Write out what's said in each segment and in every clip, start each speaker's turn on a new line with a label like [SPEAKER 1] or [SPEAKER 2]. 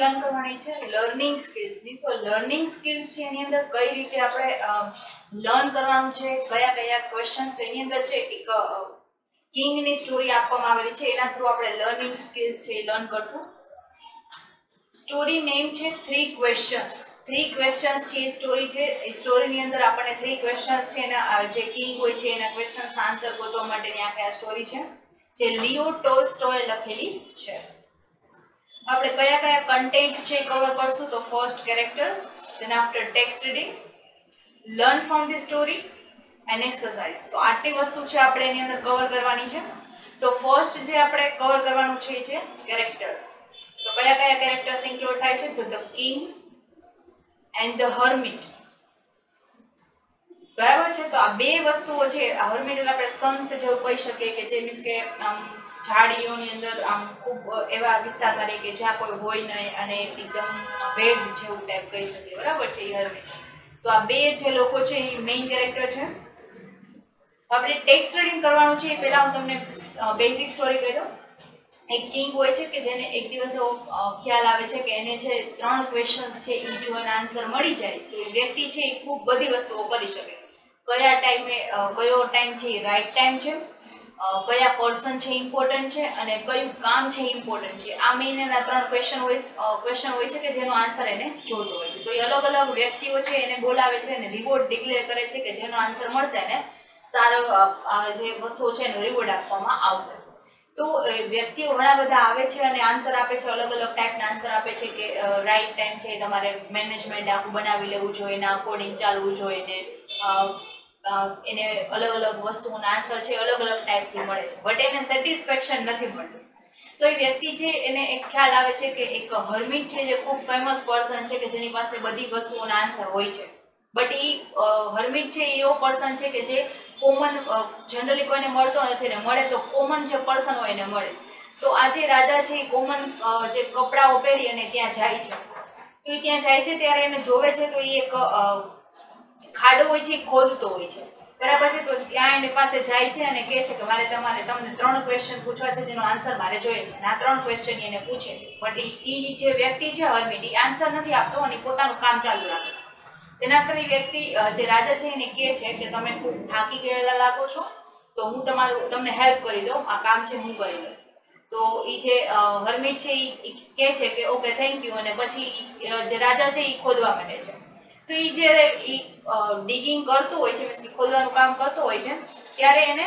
[SPEAKER 1] Learn કરવાની છે learning સ્કિલ્સની. તો લર્નિંગ સ્કિલ્સ છે એની અંદર કઈ રીતે આપણે લર્ન કરવાનું છે, કયા કયા ક્વેશ્ચન્સ. તો એની અંદર છે એક કિંગની સ્ટોરી આપવામાં આવેલી છે, એના થ્રુ આપણે લર્નિંગ સ્કિલ્સ છે એ લર્ન કરશું. સ્ટોરી નેમ છે 3 ક્વેશ્ચન્સ. 3 ક્વેશ્ચન્સ છે એ સ્ટોરી છે. એ સ્ટોરીની અંદર આપણને 3 ક્વેશ્ચન્સ છે એના જે કિંગ હોય છે એના ક્વેશ્ચન્સના આન્સર ગોતવા માટેની આ સ્ટોરી છે જે લિયો ટોલ્સ્ટોય લખેલી છે. આપણે કયા કયા કન્ટેન્ટ છે કવર કરશું. તો first characters, than after text reading, learn from the story and exercise. તો આટલી વસ્તુ છે આપણે એની અંદર કવર કરવાની છે. તો ફર્સ્ટ જે આપણે કવર કરવાનું છે એ છે કેરેક્ટર્સ. તો કયા કયા કેરેક્ટર્સ ઇન્ક્લુડ થાય છે. તો the king and the Hermite. બરાબર છે. તો આ બે વસ્તુઓ છે. આ હર્મિટ એટલે આપણે સંત જેવું કહી શકીએ કે જે મીન્સ કે આમ ઝાડીઓની અંદર આમ ખૂબ એવા વિસ્તારમાં રહે કે જ્યાં કોઈ હોય નહીં અને એકદમ વેદ જેવું ટાઈપ કહી શકીએ. બરાબર છે એ હર્મિટ. તો આ બે જે લોકો છે એ મેઇન કેરેક્ટર છે. આપણે ટેક્સ્ટ રીડિંગ કરવાનું છે એ પહેલાં હું તમને બેઝિક સ્ટોરી કહી દઉં. એક કિંગ હોય છે કે જેને એક દિવસ એવો ખ્યાલ આવે છે કે એને જે 3 ક્વેશ્ચન્સ છે એ જો એને આન્સર મળી જાય તો એ વ્યક્તિ છે એ ખૂબ બધી વસ્તુઓ કરી શકે. કયા ટાઈમે કયો ટાઈમ છે એ રાઈટ ટાઈમ છે, કયા પર્સન છે ઇમ્પોર્ટન્ટ છે અને કયું કામ છે ઇમ્પોર્ટન્ટ છે. આ મેઇન એના 3 ક્વેશ્ચન હોય છે કે જેનો આન્સર એને જોતો હોય છે. તો એ અલગ અલગ વ્યક્તિઓ છે એને બોલાવે છે અને રિવોર્ડ ડિક્લેર કરે છે કે જેનો આન્સર મળશે એને સારો જે વસ્તુઓ છે એનો રિવોર્ડ આપવામાં આવશે. તો વ્યક્તિઓ ઘણા બધા આવે છે અને આન્સર આપે છે, અલગ અલગ ટાઈપના આન્સર આપે છે કે રાઈટ ટાઈમ છે તમારે મેનેજમેન્ટ આખું બનાવી લેવું જોઈએ, એના અકોર્ડિંગ ચાલવું જોઈએ ને એને અલગ અલગ વસ્તુઓના આન્સર છે અલગ અલગ ટાઈપથી મળે છે. બટ એને સેટિસ્ફેક્શન નથી મળતું. તો એ વ્યક્તિ છે એને એક ખ્યાલ આવે છે કે એક હર્મિટ છે જે ખૂબ ફેમસ પર્સન છે કે જેની પાસે બધી વસ્તુઓના આન્સર હોય છે. બટ એ હર્મિટ છે એવો પર્સન છે કે જે કોમન જનરલી કોઈને મળતો નથી ને મળે તો કોમન જે પર્સન હોય એને મળે. તો આ જે રાજા છે એ કોમન જે કપડાઓ પહેરી અને ત્યાં જાય છે. તો એ ત્યાં જાય છે ત્યારે એને જોવે છે તો એ એક ખાડો હોય છે એ ખોદતો હોય છે. બરાબર છે. તો ત્યાં એની પાસે જાય છે અને કહે છે કે મારે તમને 3 ક્વેશ્ચન પૂછવા છે જેનો આન્સર મારે જોઈએ છે. અને આ 3 ક્વેશ્ચન એને પૂછે છે. બટ એ જે વ્યક્તિ છે હર્મિટ એ આન્સર નથી આપતો અને પોતાનું કામ ચાલુ રાખે છે. તેના પર એ વ્યક્તિ જે રાજા છે એને કહે છે કે તમે ખૂબ થાકી ગયેલા લાગો છો તો હું તમને હેલ્પ કરી દઉં, આ કામ છે હું કરી દઉં. તો એ જે હર્મિટ છે એ કહે છે કે ઓકે થેન્ક યુ અને પછી જે રાજા છે એ ખોદવા માંડે છે. તો એ જ્યારે એ ડિગિંગ કરતો હોય છે મીન્સ કે ખોદવાનું કામ કરતો હોય છે ત્યારે એને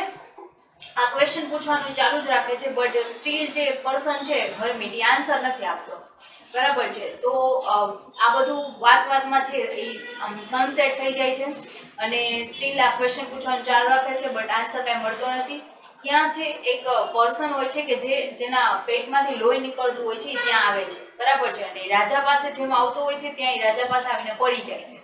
[SPEAKER 1] આ ક્વેશ્ચન પૂછવાનું ચાલુ જ રાખે છે. બટ સ્ટીલ જે પર્સન છે હર્મિટ એ આન્સર નથી આપતો. બરાબર છે. તો આ બધું વાતમાં છે એ સનસેટ થઈ જાય છે અને સ્ટીલ આ ક્વેશ્ચન પૂછવાનું ચાલુ રાખે છે બટ આન્સર કાંઈ મળતો નથી. ત્યાં છે એક પર્સન હોય છે કે જેના પેટમાંથી લોહી નીકળતું હોય છે એ ત્યાં આવે છે. બરાબર છે. અને રાજા પાસે જેમ આવતો હોય છે ત્યાં એ રાજા પાસે આવીને પડી જાય છે.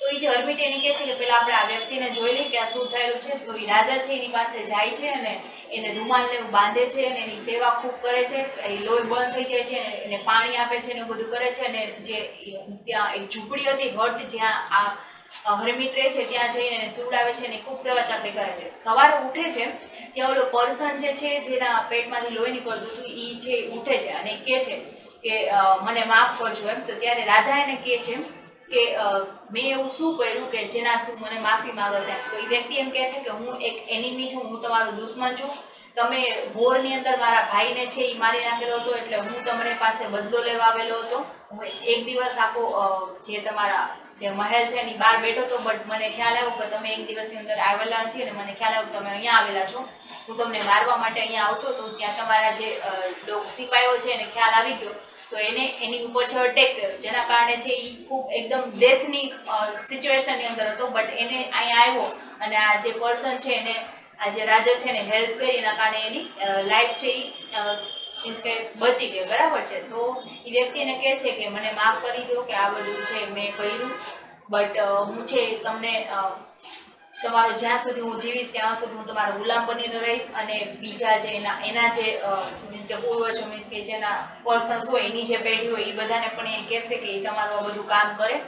[SPEAKER 1] તો એ જે હર્મિટ એને કહે છે કે પહેલાં આપણે આ વ્યક્તિને જોઈ લઈએ કે આ શું થયેલું છે. તો એ રાજા છે એની પાસે જાય છે અને એને રૂમાલને એવું બાંધે છે અને એની સેવા ખૂબ કરે છે. એ લોહી બંધ થઈ જાય છે એને પાણી આપે છે ને બધું કરે છે. અને જે ત્યાં એક ઝૂંપડી હતી હટ જ્યાં આ હર્મિટ રહે છે ત્યાં જઈને એને સુવડાવે છે અને ખૂબ સેવા ચાકરી કરે છે. સવારે ઉઠે છે ત્યાં ઓલો પર્સન જે છે જેના પેટમાંથી લોહી નીકળતું હતું એ છે ઉઠે છે અને કહે છે કે મને માફ કરજો એમ. તો ત્યારે રાજા એને કહે છે કે મેં એવું શું કર્યું કે જેના તું મને માફી માંગસ એમ. તો એ વ્યક્તિ એમ કહે છે કે હું એક એનિમી છું, હું તમારો દુશ્મન છું. તમે વોરની અંદર મારા ભાઈને છે એ મારી નાખેલો હતો એટલે હું તમારી પાસે બદલો લેવા આવેલો હતો. હું એક દિવસ આખો જે તમારા જે મહેલ છે એની બહાર બેઠો હતો બટ મને ખ્યાલ આવ્યો કે તમે એક દિવસની અંદર આવેલા નથી અને મને ખ્યાલ આવ્યો કે તમે અહીંયા આવેલા છો. હું તમને મારવા માટે અહીંયા આવતો હતો ત્યાં તમારા જે સિપાહીઓ છે એને ખ્યાલ આવી ગયો તો એને એની ઉપર છે અટેક કર્યો જેના કારણે છે એ ખૂબ એકદમ ડેથની સિચ્યુએશનની અંદર હતો. બટ એને અહીંયા આવ્યો અને આ જે પર્સન છે એને આ જે રાજા છે એને હેલ્પ કરી એના કારણે એની લાઈફ છે એ મીન્સ કે બચી ગઈ. બરાબર છે. તો એ વ્યક્તિને કહે છે કે મને માફ કરી દો કે આ બધું છે મેં કર્યું બટ હું છે તમને તમારો જ્યાં સુધી હું જીવીશ ત્યાં સુધી હું તમારો ગુલામ બનીને રહીશ અને બીજા જે એના જે મીન્સ કે પૂર્વજો મીન્સ કે જેના પર્સન્સ હોય એની જે પેઢી હોય એ બધાને પણ એ કહેશે કે એ તમારું આ બધું કામ કરે.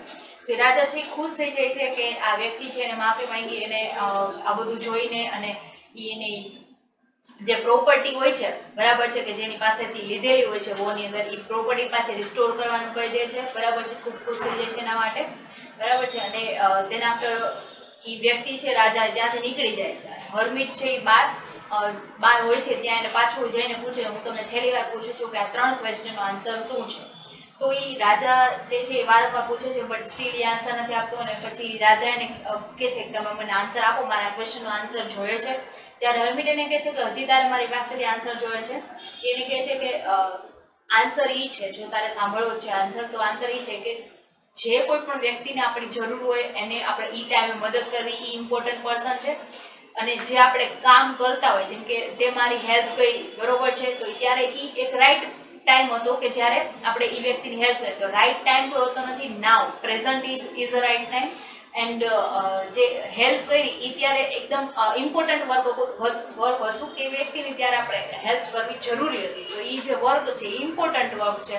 [SPEAKER 1] તો રાજા છે ખુશ થઈ જાય છે કે આ વ્યક્તિ છે એને માફી માંગી એને આ બધું જોઈને અને એને જે પ્રોપર્ટી હોય છે બરાબર છે કે જેની પાસેથી લીધેલી હોય છે વોરની અંદર એ પ્રોપર્ટી પાછી રિસ્ટોર કરવાનું કહી દે છે બરાબર છે. ખૂબ ખુશ થઈ જાય છે એના માટે બરાબર છે. અને તેના આફ્ટર એ વ્યક્તિ છે રાજા ત્યાંથી નીકળી જાય છે. હર્મિટ છે એ બહાર હોય છે ત્યાં એને પાછું જઈને પૂછે હું તમને છેલ્લી વાર પૂછું છું કે આ 3 ક્વેશ્ચનનો આન્સર શું છે. તો એ રાજા જે છે એ વારંવાર પૂછે છે બટ સ્ટીલ એ આન્સર નથી આપતો. અને પછી રાજા એને કહે છે કે તમે મને આન્સર આપો, મારા ક્વેશ્ચનનો આન્સર જોઈએ છે. ત્યારે હર્મિટ એને કહે છે કે હજી તારે મારી પાસેથી આન્સર જોઈએ છે. એને કહે છે કે આન્સર એ છે, જો તારે સાંભળવો છે આન્સર, તો આન્સર એ છે કે જે કોઈ પણ વ્યક્તિને આપણી જરૂર હોય એને આપણે એ ટાઈમે મદદ કરવી એ ઇમ્પોર્ટન્ટ પર્સન છે. અને જે આપણે કામ કરતા હોય જેમ કે તે મારી હેલ્પ કરી બરોબર છે તો ત્યારે એ એક રાઈટ ટાઈમ હતો કે જ્યારે આપણે એ વ્યક્તિની હેલ્પ કરી. તો રાઈટ ટાઈમ તો હોતો નથી, now present is a right time. And જે હેલ્પ કરી એ ત્યારે એકદમ ઇમ્પોર્ટન્ટ વર્ક હતું કે વ્યક્તિની ત્યારે આપણે હેલ્પ કરવી જરૂરી હતી. તો એ જે વર્ક છે એ ઇમ્પોર્ટન્ટ વર્ક છે.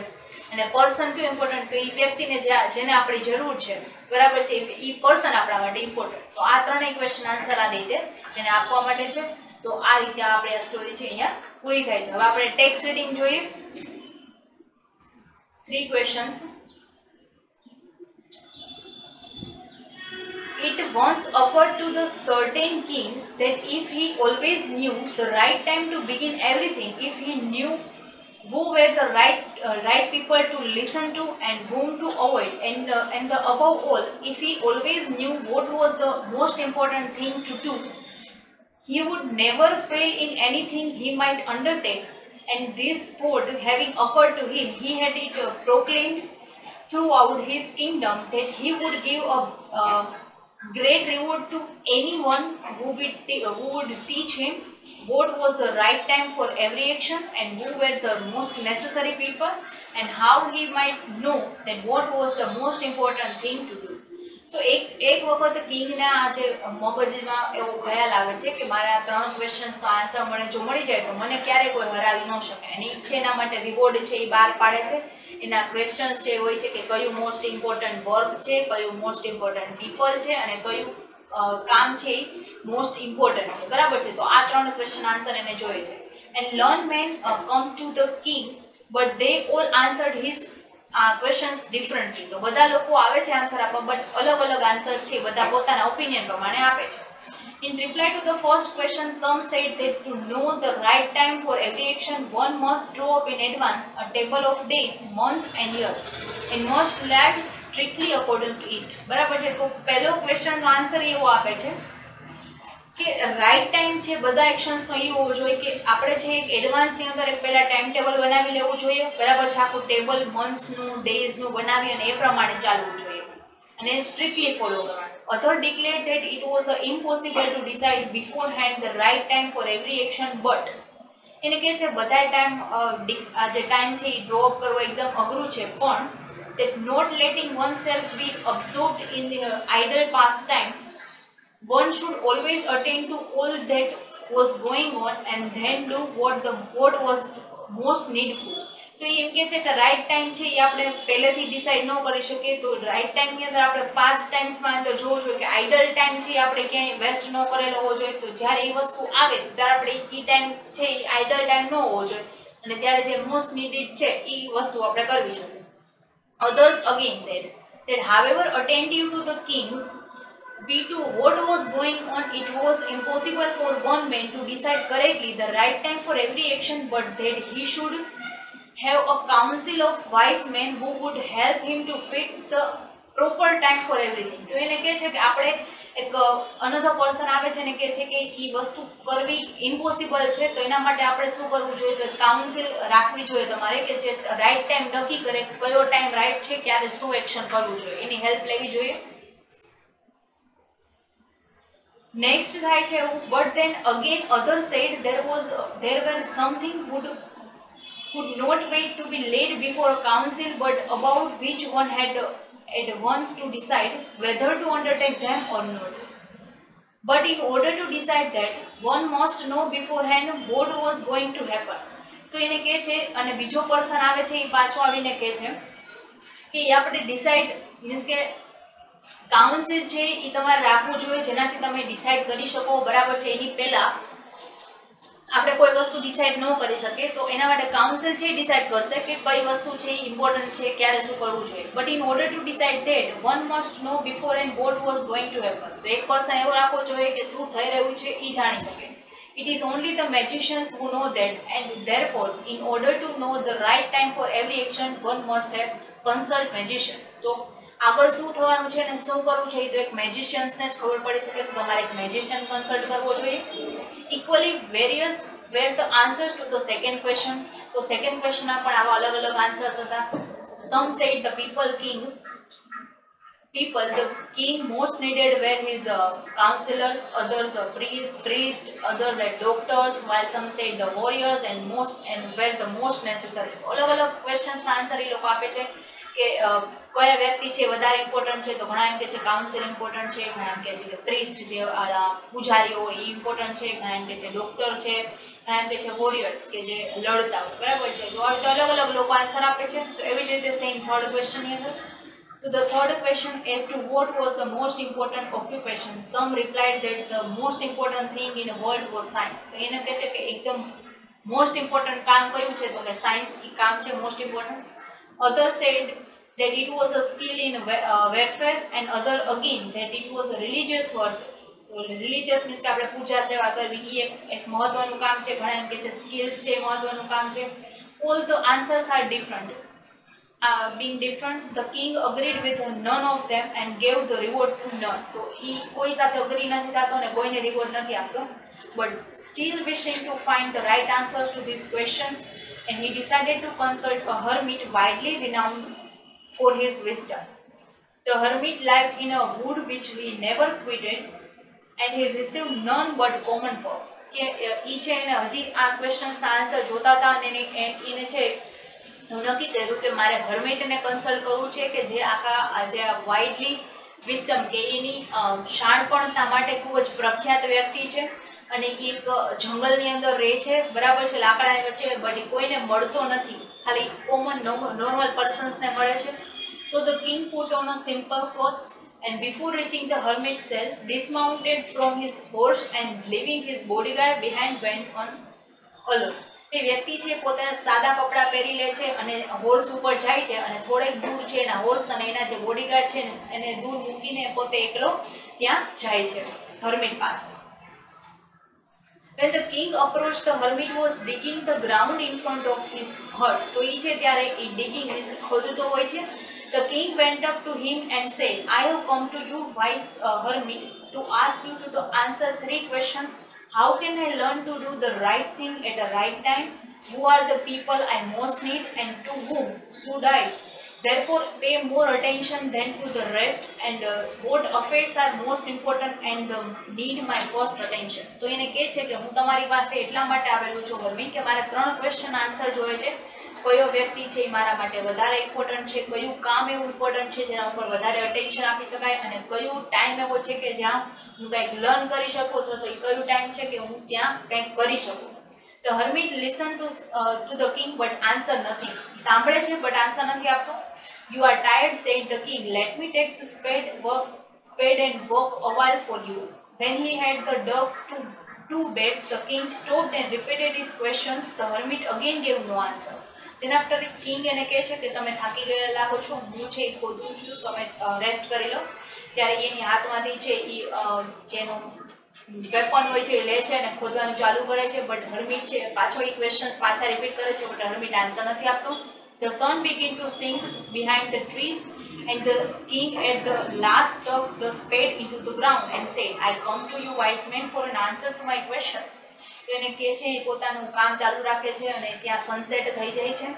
[SPEAKER 1] અને પર્સન કયું ઇમ્પોર્ટન્ટ, તો એ વ્યક્તિને જેને આપણી જરૂર છે બરાબર છે એ પર્સન આપણા માટે ઇમ્પોર્ટન્ટ. તો આ 3 ક્વેશ્ચન આન્સર આ રીતે એને આપવા માટે છે. તો આ રીતે આપણે આ સ્ટોરી છે અહીંયા પૂરી થાય છે. હવે આપણે ટેક્સ્ટ રીડિંગ જોઈએ. 3 questions. It once occurred to the certain king that if he always knew the right time to begin everything, if he knew who were the right people to listen to and whom to avoid, and above all, if he always knew what was the most important thing to do, he would never fail in anything he might undertake. And this thought having occurred to him, he had it proclaimed throughout his kingdom that he would give a great reward to anyone who would teach him what was the right time for every action and who were the most necessary people and how he might know that what was the most important thing to do. તો એક વખત કિંગના જે મગજમાં એવો ખ્યાલ આવે છે કે મારા 3 ક્વેશ્ચન્સનો આન્સર મને જો મળી જાય તો મને ક્યારે કોઈ હરાવી ન શકે. અને છે એના માટે રિવોર્ડ છે એ બહાર પાડે છે. એના ક્વેશ્ચન્સ છે હોય છે કે કયું મોસ્ટ ઇમ્પોર્ટન્ટ વર્ક છે, કયું મોસ્ટ ઇમ્પોર્ટન્ટ પીપલ છે અને કયું કામ છે એ મોસ્ટ ઇમ્પોર્ટન્ટ છે બરાબર છે. તો આ 3 ક્વેશ્ચન આન્સર એને જોઈએ છે. And learn man come to the king but they all answered his questions differently. તો બધા લોકો આવે છે આન્સર આપવા બટ અલગ અલગ આન્સર્સ છે બધા પોતાના ઓપિનિયન પ્રમાણે આપે છે. In reply to the first question, some said that to know the right time for every action, one must draw up in advance a table of days, months and years and must act strictly according to it. બરાબર છે. તો પહેલો ક્વેશ્ચનનો answer એવો આપે છે કે right time છે બધા એક્શન્સનો એ હોવો જોઈએ કે આપણે છે એક એડવાન્સની અંદર એક પહેલાં ટાઈમ ટેબલ બનાવી લેવું જોઈએ બરાબર છે. આખું ટેબલ મંથ્સનું ડેઝનું બનાવી અને એ પ્રમાણે ચાલવું જોઈએ અને સ્ટ્રિક્ટલી ફોલો કરવાનું. Other declared that it was impossible to decide beforehand the right time for every action, but એને કહે છે બધા ટાઈમ જે ટાઈમ છે એ ડ્રો અપ કરવો એકદમ અઘરું છે પણ that not letting oneself be absorbed in the idle pastime, one should always attend to all that was going on and then do what was most needful. તો એમ કહે છે કે રાઈટ ટાઈમ છે એ આપણે પહેલેથી ડિસાઇડ ન કરી શકીએ. તો રાઈટ ટાઈમની અંદર આપણે પાસ્ટ ટાઈમ્સમાં અંદર જોવું જોઈએ કે આઈડલ ટાઈમ છે એ આપણે ક્યાંય વેસ્ટ ન કરેલો હોવો જોઈએ. તો જ્યારે એ વસ્તુ આવે તો ત્યારે આપણે એ ટાઈમ છે એ આઈડલ ટાઈમ ન હોવો જોઈએ અને ત્યારે જે મોસ્ટ નીડેડ છે એ વસ્તુ આપણે કરવી જોઈએ. Others again said that however attentive to the king be to what was going on, it was impossible for one man to decide correctly the right time for every action, but that he should have a council of wise men who would help him to fix the proper time for everything. તો એને કહે છે કે આપણે એક another person આવે છે ને કહે છે કે એ વસ્તુ કરવી ઇમ્પોસિબલ છે તો એના માટે આપણે શું કરવું જોઈએ તો કાઉન્સિલ રાખવી જોઈએ તમારે કે જે રાઈટ ટાઈમ નક્કી કરે કે કયો ટાઈમ રાઈટ છે ક્યારે શું એક્શન કરવું જોઈએ એની હેલ્પ લેવી જોઈએ. નેક્સ્ટ થાય છે એવું but then again other said there were something could not wait to be laid before a council, but about which one had at once to decide whether to undertake them or not. But in order to decide that, one must know beforehand what was going to happen. તો એને કહે છે અને બીજો person આવે છે એ પાછો આવીને કહે છે કે એ આપણે ડિસાઇડ મીન્સ કે કાઉન્સિલ છે એ તમારે રાખવું જોઈએ જેનાથી તમે ડિસાઇડ કરી શકો બરાબર છે. એની પહેલાં આપણે કોઈ વસ્તુ ડિસાઇડ ન કરી શકીએ તો એના માટે કાઉન્સિલ છે એ ડિસાઇડ કરશે કે કઈ વસ્તુ છે એ ઇમ્પોર્ટન્ટ છે, ક્યારે શું કરવું જોઈએ. But in order to decide that one must know before and what was going to happen. તો એક પર્સન એવો રાખવો જોઈએ કે શું થઈ રહ્યું છે એ જાણી શકે. It is only the magicians who know that, and therefore, in order to know the right time for every action, one must have consult magicians. તો આગળ શું થવાનું છે અને શું કરવું જોઈએ તો એક મેજિશિયન્સને જ ખબર પડી શકે તો તમારે એક મેજિશિયન કન્સલ્ટ કરવો જોઈએ. Equally various were the answers to the second question. તો સેકન્ડ ક્વેશ્ચનના પણ આવા અલગ અલગ આન્સર્સ હતા. Some said the the king most needed were his counselors, others the priest, others the doctors, while some said the warriors and were the most necessary. અલગ અલગ questions ના આન્સર એ લોકો આપે છે કે કયા વ્યક્તિ છે વધારે ઇમ્પોર્ટન્ટ છે. તો ઘણા એમ કે છે કાઉન્સિલ ઇમ્પોર્ટન્ટ છે, ઘણા એમ કે છે કે પ્રિસ્ટ જે પૂજારીઓ એ ઇમ્પોર્ટન્ટ છે, ઘણા એમ કે છે ડોક્ટર છે, ઘણા એમ કે છે વોરિયર્સ કે જે લડતા હોય, બરાબર છે. તો આવી રીતે અલગ અલગ લોકો આન્સર આપે છે. તો એવી જ રીતે સેમ થર્ડ ક્વેશ્ચનની અંદર to the third question as to what was the most important occupation, some replied that the most important thing in the world was science. તો એને કહે છે કે એકદમ મોસ્ટ ઇમ્પોર્ટન્ટ કામ કયું છે તો કે સાયન્સ એ કામ છે most important. Others said that it was a skill in warfare and other again that it was a religious worship. તો રિલિજિયસ મીન્સ કે આપણે પૂજા સેવા કરવી એ એક મહત્વનું કામ છે. ઘણા એમ કે છે સ્કિલ્સ છે મહત્વનું કામ છે. All the answers are different. Being different, the king agreed with none of them and gave the reward to none. તો એ કોઈ સાથે અગ્રી નથી થતો અને કોઈને રિવોર્ડ નથી આપતો. But still wishing to find the right answers to these questions, and he decided to consult a hermit widely renowned for his wisdom. The hermit lived in a wood which he never quitted, and he received none but common folk. કે એ છે એને હજી આ ક્વેશ્ચન્સના answer જોતા હતા અને એને છે હું નક્કી કર્યું કે મારે હર્મિટને કન્સલ્ટ કરવું છે કે જે આજે આ વાઇડલી વિસ્ડમ કે એની શાણપણતા માટે ખૂબ જ પ્રખ્યાત વ્યક્તિ છે અને એ એક જંગલની અંદર રહે છે, બરાબર છે, લાકડાની વચ્ચે, બટ કોઈને મળતો નથી, ખાલી કોમન નોર્મલ પર્સન્સને મળે છે. So the king put on a simple clothes and before reaching the hermit's cell dismounted from his horse and leaving his bodyguard behind went on alone. એ વ્યક્તિ છે પોતે સાદા કપડાં પહેરી લે છે અને હોર્સ ઉપર જાય છે અને થોડેક દૂર છે એના હોર્સ અને એના જે બોડીગાર્ડ છે એને દૂર મૂકીને પોતે એકલો ત્યાં જાય છે હર્મિટ પાસે. When the king approached, the hermit was digging the ground in front of his hut. તો એ છે ત્યારે એ digging means ખોદતો હોય છે. The king went up to him and said, I have come to you, wise hermit, to ask you to answer 3 questions. How can I learn to do the right thing at the right time? Who are the people I most need and to whom should I therefore pay more attention than to the rest, and what affairs are most important and need my first attention? તો એને કહે છે કે હું તમારી પાસે એટલા માટે આવેલું છું હર્મિટ કે મારે 3 ક્વેશ્ચન આન્સર જોઈએ છે. કયો વ્યક્તિ છે એ મારા માટે વધારે ઇમ્પોર્ટન્ટ છે, કયું કામ એવું ઇમ્પોર્ટન્ટ છે જેના ઉપર વધારે અટેન્શન આપી શકાય અને કયું ટાઈમ એવો છે કે જ્યાં હું કંઈક લર્ન કરી શકું અથવા તો એ કયું ટાઈમ છે કે હું ત્યાં કંઈક કરી શકું. The hermit listened to the king but answered nothing. સાંભળે છે but આન્સર નથી આપતો. You are tired, said the king. Let me take the spade and work a while for you. When he had dug 2 beds, the king stopped and repeated his questions. The hermit again gave no answer. Then after the king એને કહે છે કે તમે થાકી ગયા લાગો છો, હું છે એ ખોદું છું, તમે રેસ્ટ કરી લો. ત્યારે એની હાથમાંથી છે એ જેનો વેપન હોય છે એ લે છે અને ખોદવાનું ચાલુ કરે છે. બટ હર્મિટ છે પાછો એ ક્વેશ્ચન્સ પાછા રિપીટ કરે છે બટ હર્મિટ આન્સર નથી આપતો. The sun began to sink behind the trees, and the king at the last stuck the spade into the ground and said, I come to you, wise man, for an answer to my questions. તો એને કહે છે એ પોતાનું કામ ચાલુ રાખે છે અને ત્યાં સનસેટ થઈ જાય છે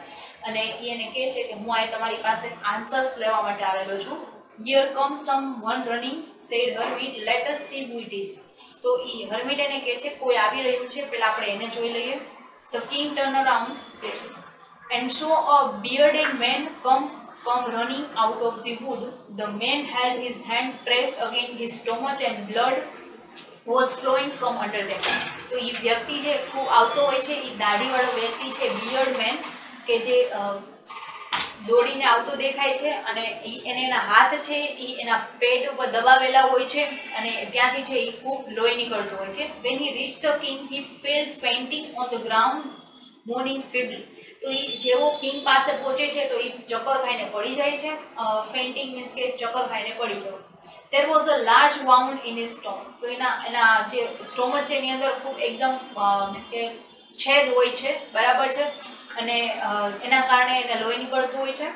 [SPEAKER 1] અને એને કહે છે કે હું આ તમારી પાસે આન્સર્સ લેવા માટે આવેલો છું. Here comes someone running, said hermit, let us see who it is. તો એ હર્મિટ એને કહે છે કોઈ આવી રહ્યું છે, પહેલા આપણે એને જોઈ લઈએ. The king turned around and saw a bearded man come running out of the wood. The man had his hands pressed against his stomach and blood was flowing from under them. તો એ વ્યક્તિ જે ખૂબ આવતો હોય છે એ દાઢીવાળો વ્યક્તિ છે, beard main, કે જે દોડીને આવતો દેખાય છે અને એને એના હાથ છે એ એના પેટ ઉપર દબાવેલા હોય છે અને ત્યાંથી છે એ ખૂબ લોહી નીકળતું હોય છે. When he reached the king, he fell fainting on the ground, moaning feebly. તો એ જેવો કિંગ પાસે પહોંચે છે તો એ ચક્કર ખાઈને પડી જાય છે. ફેન્ટિંગ મીન્સ કે ચક્કર ખાઈને પડી જવું. There was a large wound in his stomach. તો એના જે સ્ટોમચ છે એની અંદર ખૂબ એકદમ મીન્સ કે છેદ હોય છે, બરાબર છે, અને એના કારણે એને લોહી નીકળતું હોય છે.